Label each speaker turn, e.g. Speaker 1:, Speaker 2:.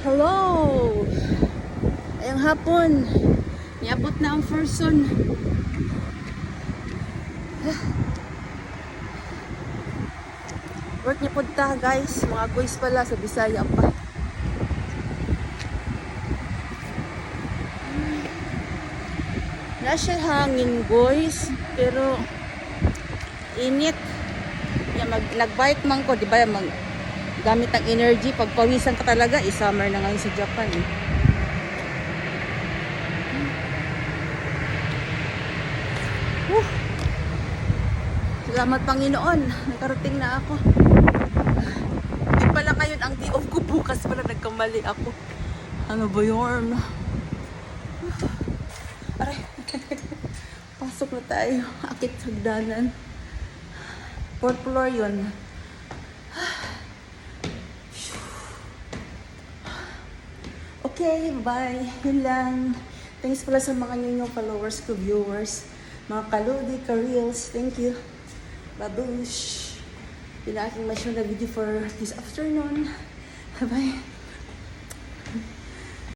Speaker 1: Hello! Ayang hapon, niabot na ang person. Work niya punta guys, mga guys pala sa Bisaya pa. Nasa hangin guys, pero init. Nag-bike man ko, di ba? Gamit ang energy, pagpawisan ka talaga, summer na ngayon sa Japan eh. Salamat Panginoon, nakarating na ako. Hindi pala ngayon ang day off ko, bukas pala nagkamali ako. Ano ba yun? Aray, pasok na tayo, akit hagdanan. 4th floor yun. Okay, bye. Yun lang. Thanks pala sa mga nyong followers ko, viewers. Mga kaludi, ka-reels. Thank you. Babush. Yun ang aking masyon na video for this afternoon. Bye-bye.